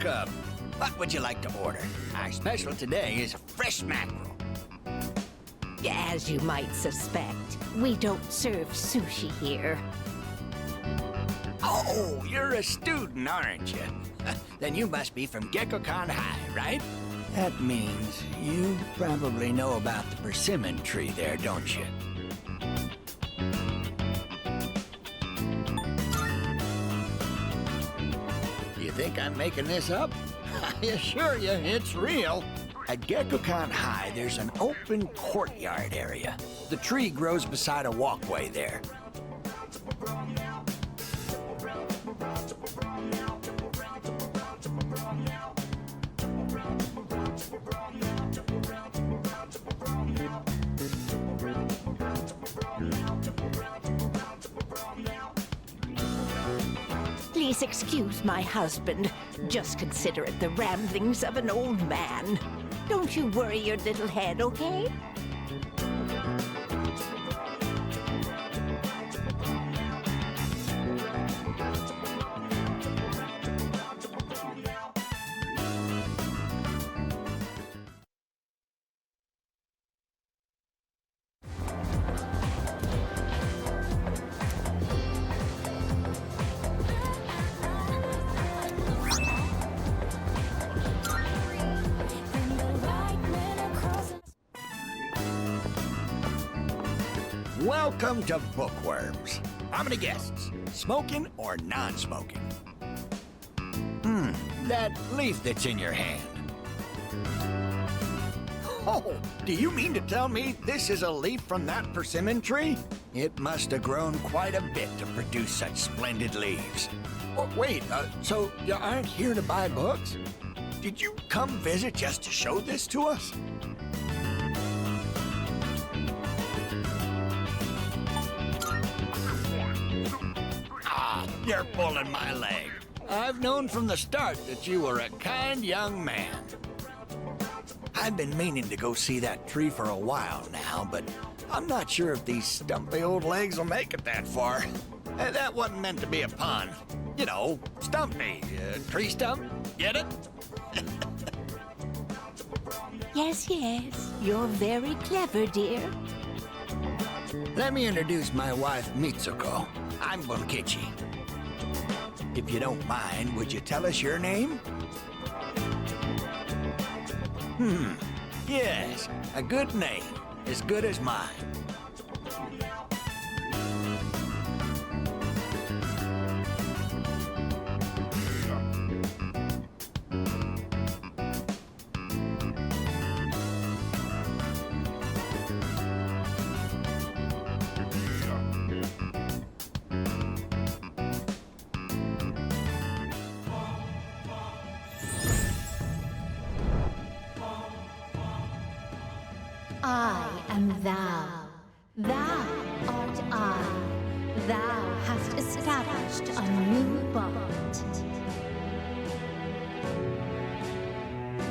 Welcome. What would you like to order? Our special today is fresh mackerel. As you might suspect, we don't serve sushi here. Oh, you're a student, aren't you? Then you must be from Gekkoukan High, right? That means you probably know about the persimmon tree there, don't you? You think I'm making this up? I assure you, it's real. At Gekkoukan High, there's an open courtyard area. The tree grows beside a walkway there. Please excuse my husband. Just consider it the ramblings of an old man. Don't you worry your little head, okay? Welcome to Bookworms. How many guests? Smoking or non-smoking? That leaf that's in your hand. Oh, do you mean to tell me this is a leaf from that persimmon tree? It must have grown quite a bit to produce such splendid leaves. Oh, wait, so you aren't here to buy books? Did you come visit just to show this to us? You're pulling my leg. I've known from the start that you were a kind young man. I've been meaning to go see that tree for a while now, but I'm not sure if these stumpy old legs will make it that far. That wasn't meant to be a pun. You know, stumpy. Tree stump? Get it? Yes, yes. You're very clever, dear. Let me introduce my wife, Mitsuko. I'm Bunkichi. If you don't mind, would you tell us your name? Yes, a good name. As good as mine. I am thou. Thou art I. Thou hast established a new bond.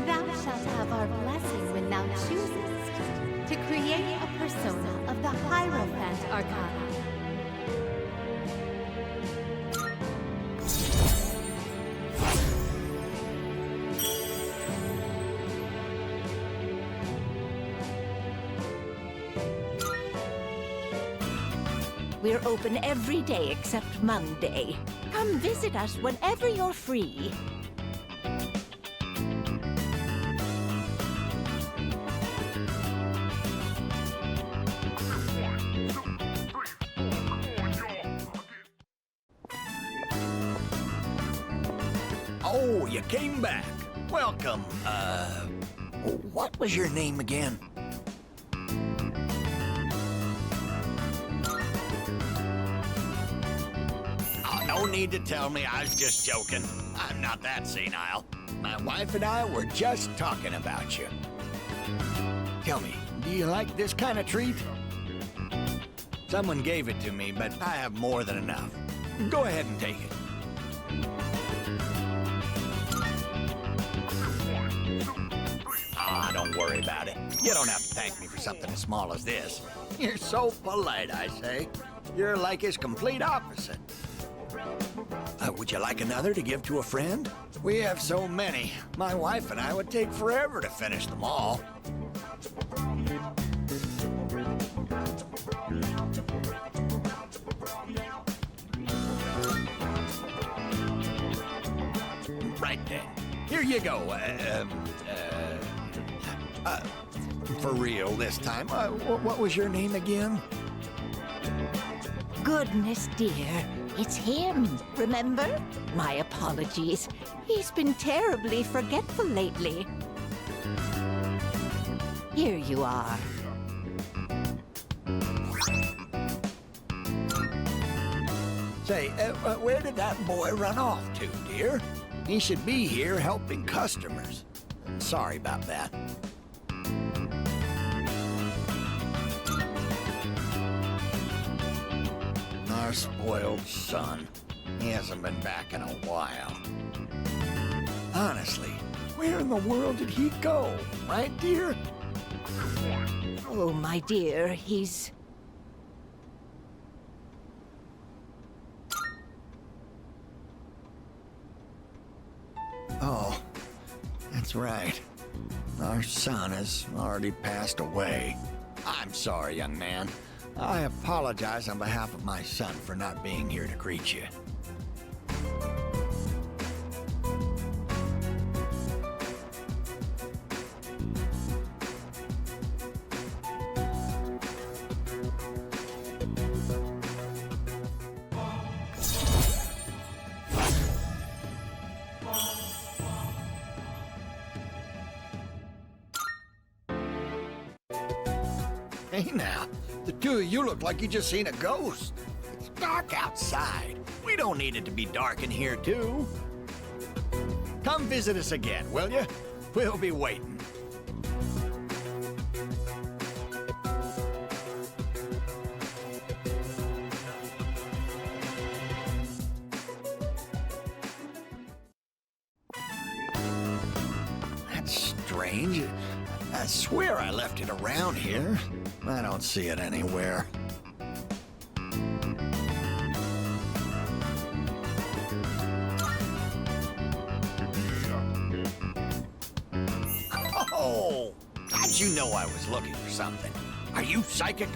Thou shalt have our blessing when thou choosest to create a persona of the Hierophant Arcana. We're open every day except Monday. Come visit us whenever you're free. Oh, you came back. Welcome. What was your name again? No need to tell me, I was just joking. I'm not that senile. My wife and I were just talking about you. Tell me, do you like this kind of treat? Someone gave it to me, but I have more than enough. Go ahead and take it. Ah, don't worry about it. You don't have to thank me for something as small as this. You're so polite, I say. You're like his complete opposite. Would you like another to give to a friend? We have so many. My wife and I would take forever to finish them all. Right then. Here you go. For real this time. What was your name again? Goodness, dear. It's him, remember? My apologies. He's been terribly forgetful lately. Here you are. Say, where did that boy run off to, dear? He should be here helping customers. Sorry about that. Our spoiled son. He hasn't been back in a while. Honestly, where in the world did he go? Right, dear? Oh, my dear, he's... Oh, that's right. Our son has already passed away. I'm sorry, young man. I apologize on behalf of my son for not being here to greet you. Hey now, the two of you look like you just seen a ghost. It's dark outside. We don't need it to be dark in here, too. Come visit us again, will you? We'll be waiting. That's strange. I swear I left it around here. I don't see it anywhere. Oh! How'd you know I was looking for something? Are you psychic?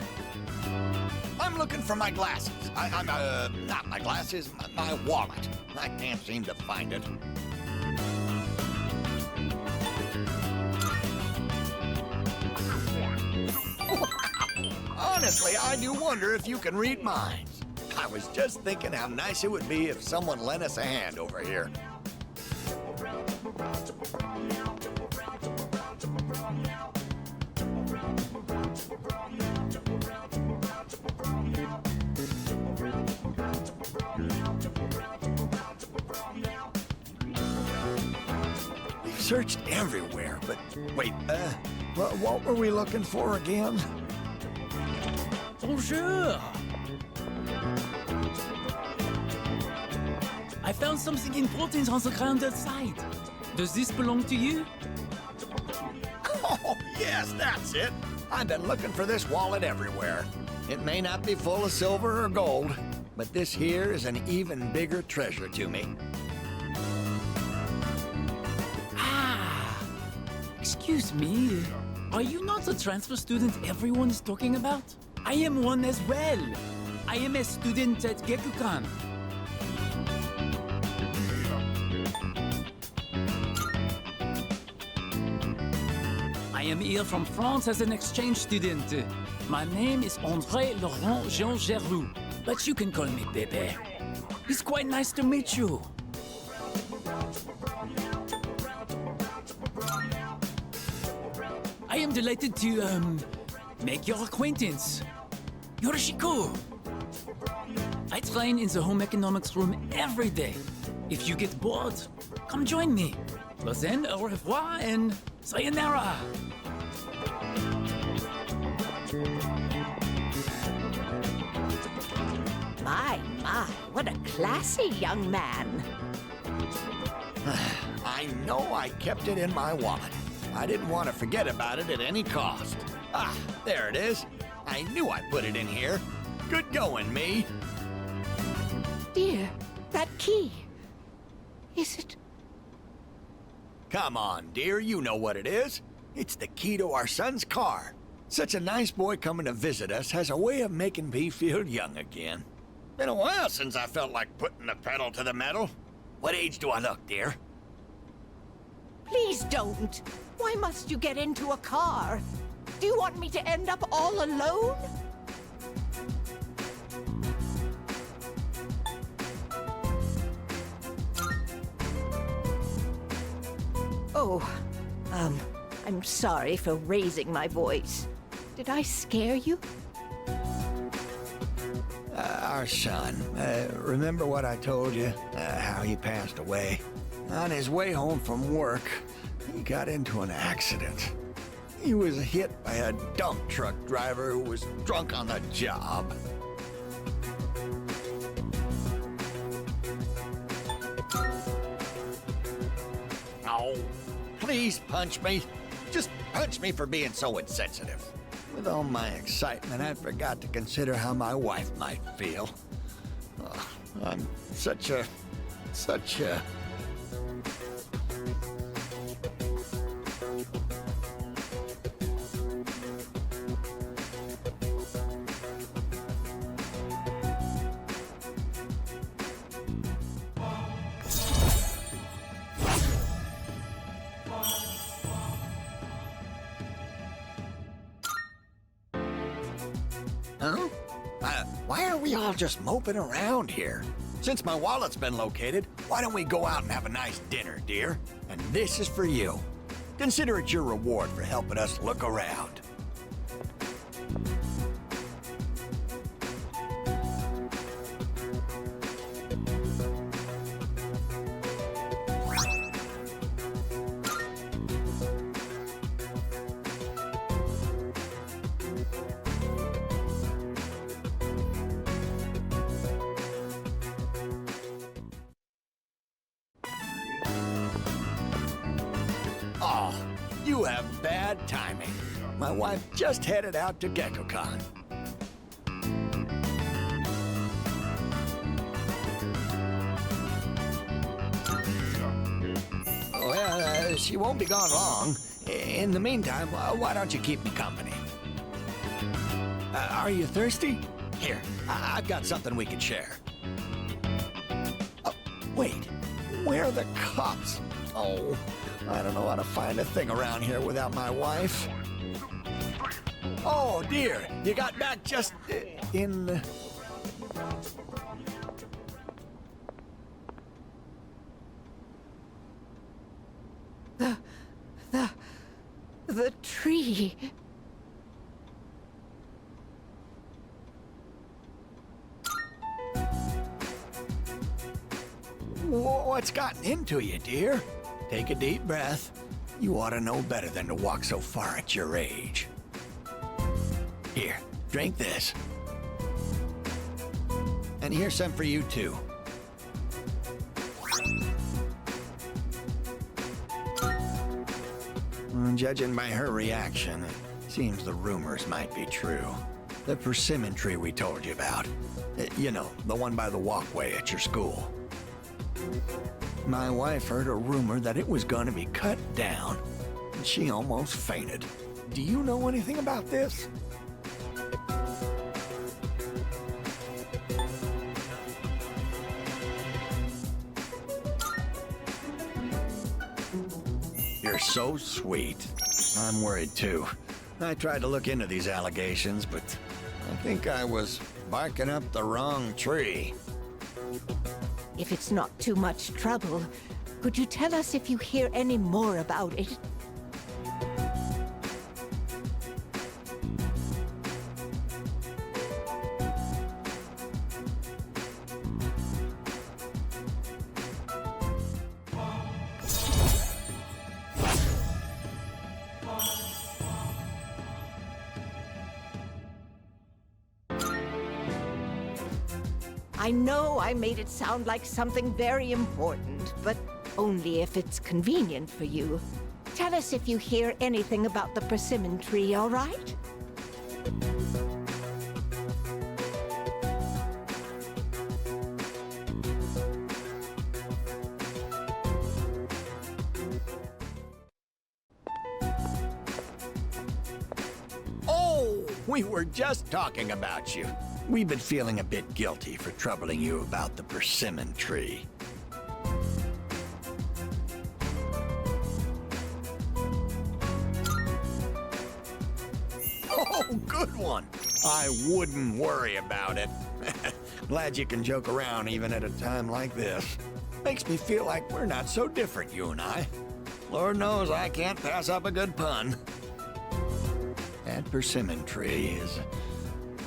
I'm looking for my glasses. Not my glasses, my wallet. I can't seem to find it. Honestly, I do wonder if you can read minds. I was just thinking how nice it would be if someone lent us a hand over here. We've searched everywhere, but wait, what were we looking for again? Bonjour! I found something important on the ground outside. Does this belong to you? Oh, yes, that's it. I've been looking for this wallet everywhere. It may not be full of silver or gold, but this here is an even bigger treasure to me. Ah! Excuse me. Are you not the transfer student everyone is talking about? I am one as well. I am a student at Gekukan. I am here from France as an exchange student. My name is André Laurent Jean Gerroux, but you can call me Bebe. It's quite nice to meet you. I am delighted to, make your acquaintance. Yorishiko. I train in the home economics room every day. If you get bored, come join me. Well then, au revoir and sayonara. My, what a classy young man. I know I kept it in my wallet. I didn't want to forget about it at any cost. Ah, there it is. I knew I put it in here. Good going, me. Dear, that key. Is it Come on, dear, you know what it is. It's the key to our son's car. Such a nice boy coming to visit us has a way of making me feel young again. Been a while since I felt like putting the pedal to the metal. What age do I look, dear? Please don't. Why must you get into a car? Do you want me to end up all alone? Oh, I'm sorry for raising my voice. Did I scare you? Our son. Remember what I told you? How he passed away? On his way home from work, he got into an accident. He was hit by a dump truck driver who was drunk on the job. Oh, please punch me. Just punch me for being so insensitive. With all my excitement, I forgot to consider how my wife might feel. Oh, I'm such a... Huh? Why are we all just moping around here? Since my wallet's been located, why don't we go out and have a nice dinner, dear? And this is for you. Consider it your reward for helping us look around. Oh, you have bad timing. My wife just headed out to GeckoCon. Well, she won't be gone long. In the meantime, why don't you keep me company? Are you thirsty? Here, I've got something we can share. Oh, wait, where are the cops? Oh, I don't know how to find a thing around here without my wife. Oh, dear, you got back just in... The tree. What's gotten into you, dear? Take a deep breath. You ought to know better than to walk so far at your age. Here, drink this. And here's some for you, too. Judging by her reaction, it seems the rumors might be true. The persimmon tree we told you about. You know, the one by the walkway at your school. My wife heard a rumor that it was going to be cut down, and she almost fainted. Do you know anything about this? You're so sweet. I'm worried too. I tried to look into these allegations, but I think I was barking up the wrong tree. If it's not too much trouble, could you tell us if you hear any more about it? I know I made it sound like something very important, but only if it's convenient for you. Tell us if you hear anything about the persimmon tree, all right? We were just talking about you. We've been feeling a bit guilty for troubling you about the persimmon tree. Oh, good one. I wouldn't worry about it. Glad you can joke around even at a time like this. Makes me feel like we're not so different, you and I. Lord knows I can't pass up a good pun. That persimmon tree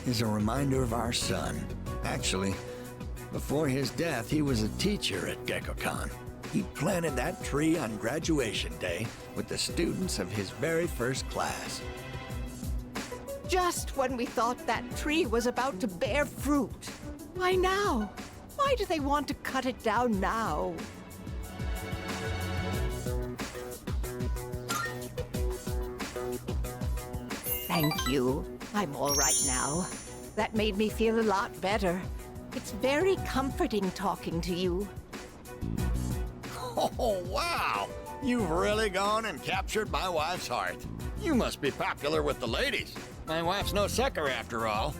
is a reminder of our son. Actually, before his death, he was a teacher at GeckoCon. He planted that tree on graduation day with the students of his very first class. Just when we thought that tree was about to bear fruit. Why now? Why do they want to cut it down now? Thank you. I'm all right now. That made me feel a lot better. It's very comforting talking to you. Oh, wow! You've really gone and captured my wife's heart. You must be popular with the ladies. My wife's no sucker after all.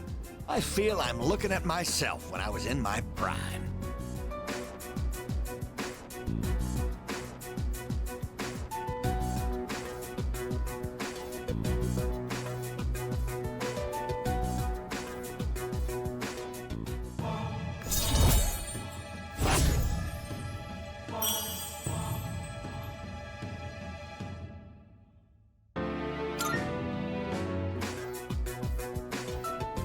I feel I'm looking at myself when I was in my prime.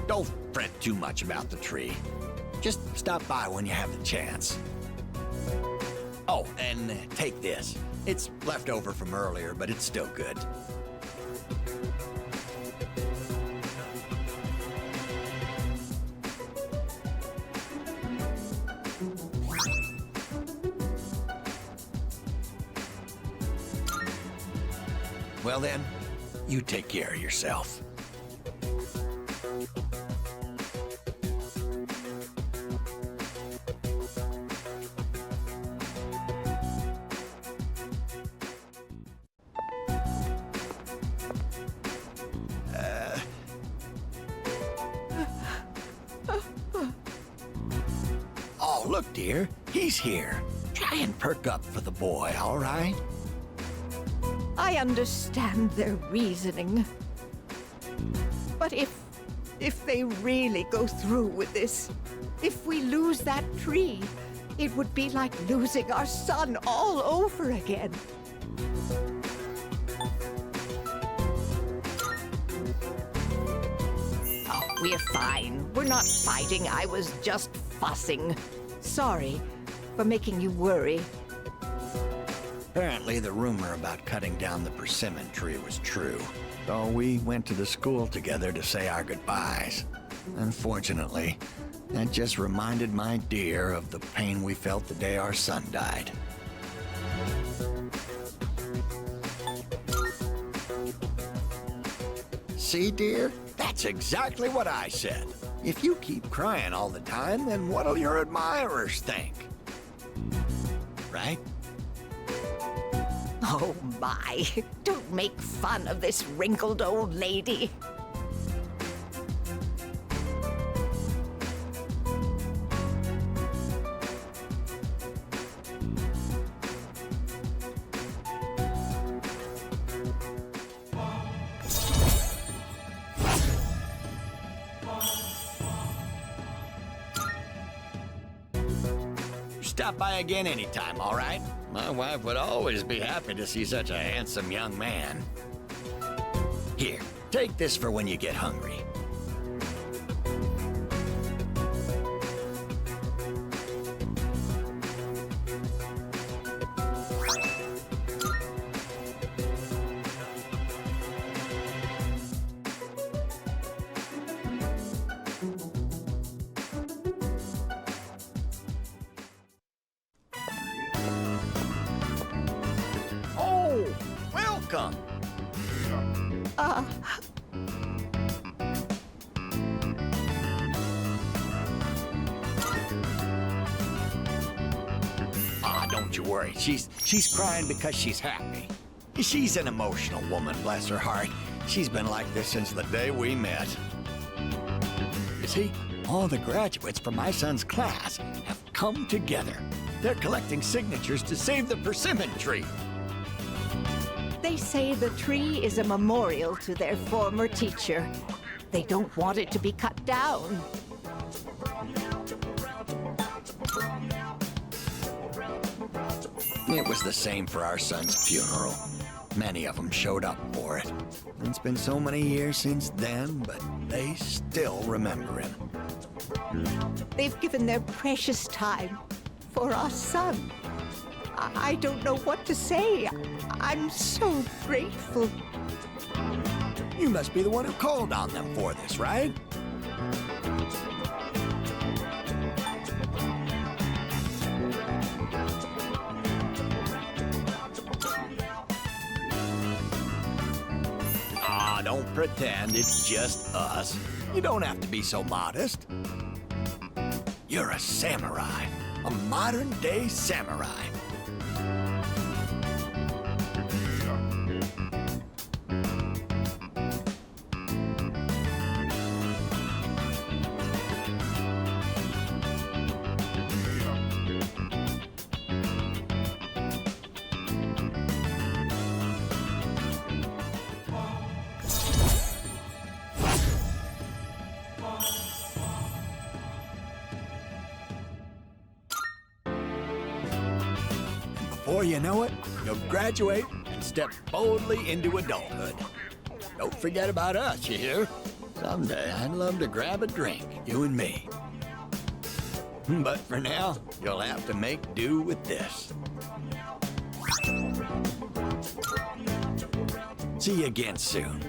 Don't fret too much about the tree. Just stop by when you have the chance. Oh, and take this. It's left over from earlier, but it's still good. Well then, you take care of yourself. Oh, look, dear. He's here. Try and perk up for the boy, all right? I understand their reasoning. But if they really go through with this, if we lose that tree, it would be like losing our son all over again. Oh, we're fine. We're not fighting. I was just fussing. Sorry for making you worry. Apparently, the rumor about cutting down the persimmon tree was true. So we went to the school together to say our goodbyes. Unfortunately, that just reminded my dear of the pain we felt the day our son died. See, dear? That's exactly what I said. If you keep crying all the time, then what'll your admirers think? Right? Oh my, don't make fun of this wrinkled old lady. Stop by again anytime, all right? My wife would always be happy to see such a handsome young man. Here, take this for when you get hungry. Oh, welcome. Don't you worry. She's crying because she's happy. She's an emotional woman, bless her heart. She's been like this since the day we met. You see, all the graduates from my son's class have come together. They're collecting signatures to save the persimmon tree. They say the tree is a memorial to their former teacher. They don't want it to be cut down. It was the same for our son's funeral. Many of them showed up for it. It's been so many years since then, but they still remember him. They've given their precious time for our son. I don't know what to say. I'm so grateful. You must be the one who called on them for this, right? Ah, don't pretend it's just us. You don't have to be so modest. You're a samurai, a modern-day samurai. Before you know it, you'll graduate and step boldly into adulthood. Don't forget about us, you hear? Someday I'd love to grab a drink, you and me. But for now, you'll have to make do with this. See you again soon.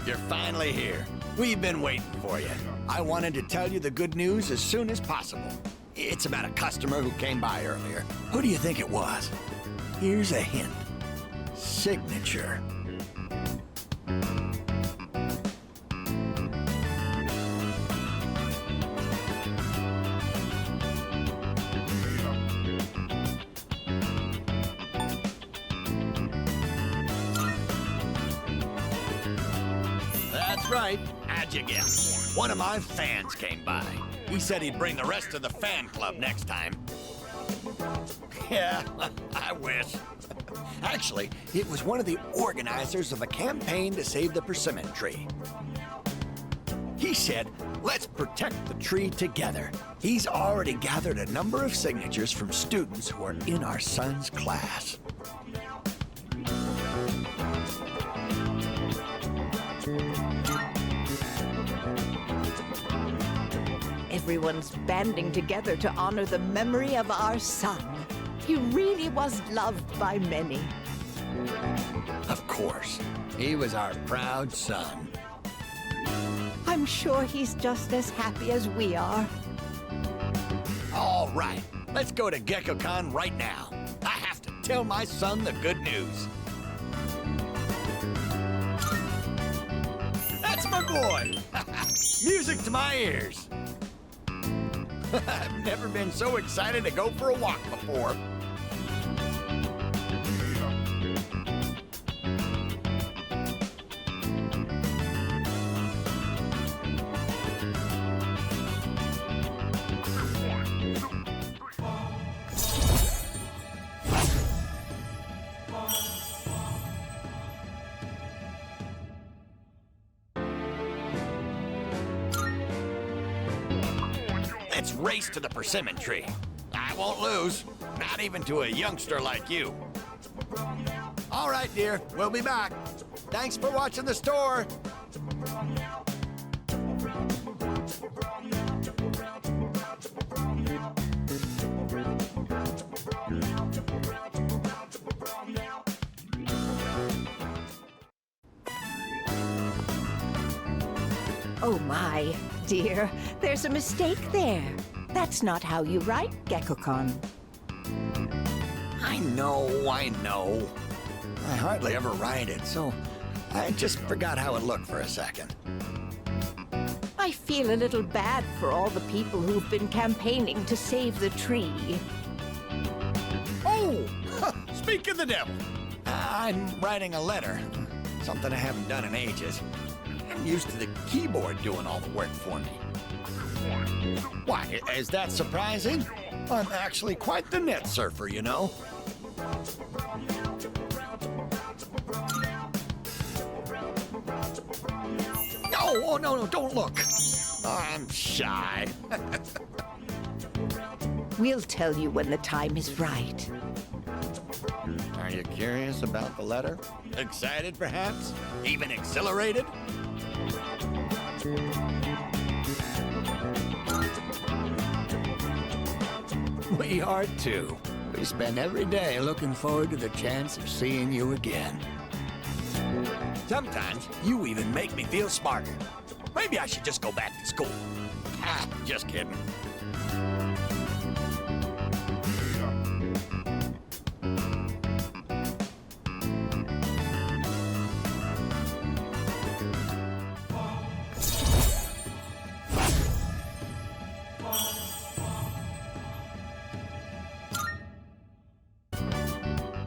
You're finally here. We've been waiting for you. I wanted to tell you the good news as soon as possible. It's about a customer who came by earlier. Who do you think it was? Here's a hint. Signature. That's right. How'd you guess? One of my fans came by. He said he'd bring the rest of the fan club next time. Yeah, I wish. Actually, it was one of the organizers of a campaign to save the persimmon tree. He said, let's protect the tree together. He's already gathered a number of signatures from students who are in our son's class. Everyone's banding together to honor the memory of our son. He really was loved by many. Of course, he was our proud son. I'm sure he's just as happy as we are. All right, let's go to GeckoCon right now. I have to tell my son the good news. That's my boy! Music to my ears. I've never been so excited to go for a walk before. Let's race to the persimmon tree. I won't lose, not even to a youngster like you. All right, dear, we'll be back. Thanks for watching the store. Oh my, dear, there's a mistake there. That's not how you write GeckoCon. I know. I hardly ever write it, so I just forgot how it looked for a second. I feel a little bad for all the people who've been campaigning to save the tree. Oh! Speak of the devil! I'm writing a letter. Something I haven't done in ages. I'm used to the keyboard doing all the work for me. Why, is that surprising? I'm actually quite the net surfer, you know. Oh, no, don't look. Oh, I'm shy. We'll tell you when the time is right. Are you curious about the letter? Excited, perhaps? Even exhilarated? We are too. We spend every day looking forward to the chance of seeing you again. Sometimes you even make me feel smarter. Maybe I should just go back to school. Just kidding.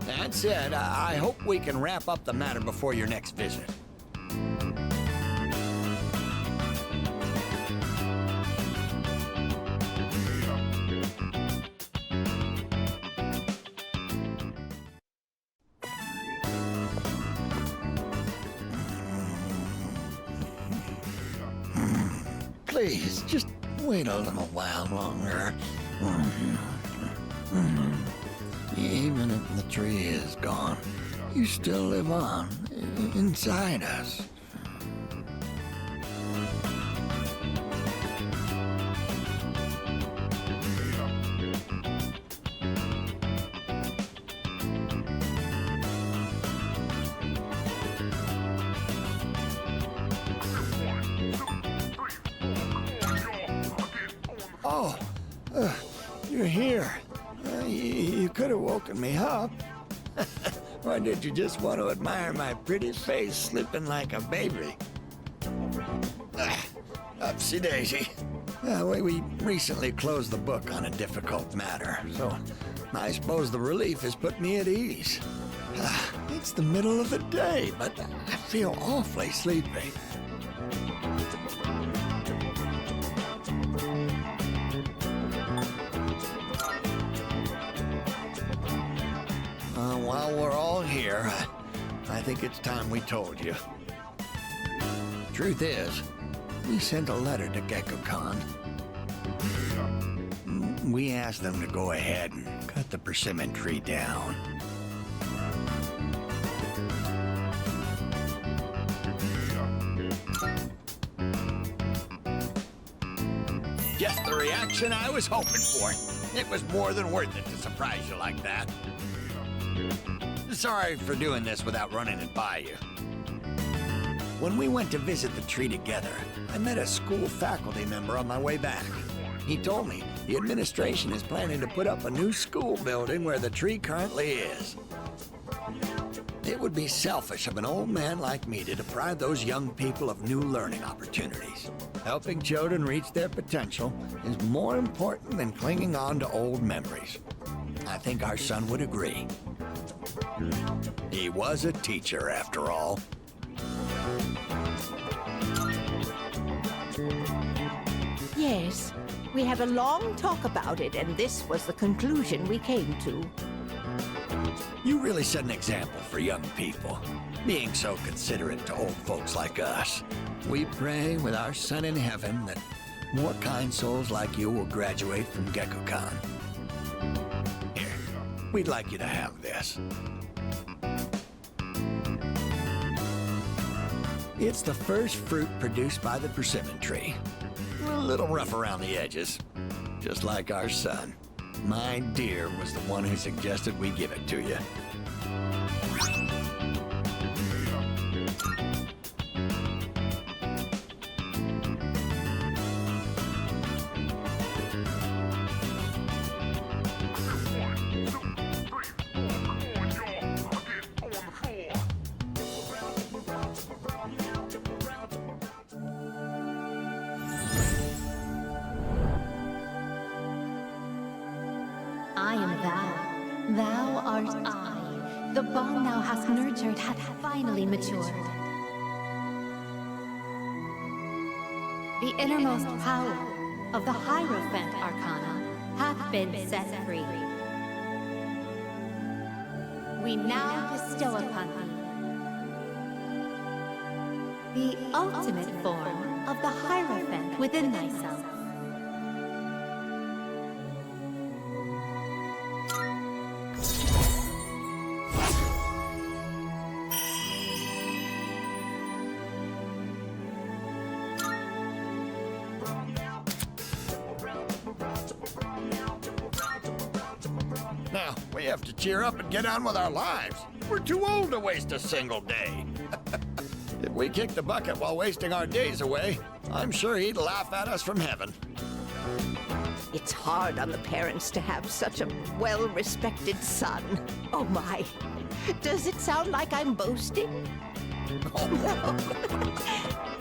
That said, I hope we can wrap up the matter before your next visit. Please, just wait a little while longer. Even if the tree is gone, you still live on inside us. Oh, you're here. You could have woken me up. Or did you just want to admire my pretty face sleeping like a baby? Upsy daisy. We recently closed the book on a difficult matter, so I suppose the relief has put me at ease. It's the middle of the day, but I feel awfully sleepy. While we're all here, I think it's time we told you. Truth is, we sent a letter to GeckoCon. We asked them to go ahead and cut the persimmon tree down. Just the reaction I was hoping for. It was more than worth it to surprise you like that. Sorry for doing this without running it by you. When we went to visit the tree together, I met a school faculty member on my way back. He told me the administration is planning to put up a new school building where the tree currently is. It would be selfish of an old man like me to deprive those young people of new learning opportunities. Helping children reach their potential is more important than clinging on to old memories. I think our son would agree. He was a teacher, after all. Yes, we had a long talk about it, and this was the conclusion we came to. You really set an example for young people, being so considerate to old folks like us. We pray with our son in heaven that more kind souls like you will graduate from GeckoCon. Here, we'd like you to have this. It's the first fruit produced by the persimmon tree. A little rough around the edges, just like our son. My dear was the one who suggested we give it to you. art I, the bond thou hast nurtured hath finally matured. The innermost power of the Hierophant Arcana hath been set free. We now bestow upon thee the ultimate form of the Hierophant within thyself. Now, we have to cheer up and get on with our lives. We're too old to waste a single day. If we kick the bucket while wasting our days away, I'm sure he'd laugh at us from heaven. It's hard on the parents to have such a well-respected son. Oh my. Does it sound like I'm boasting? Oh no.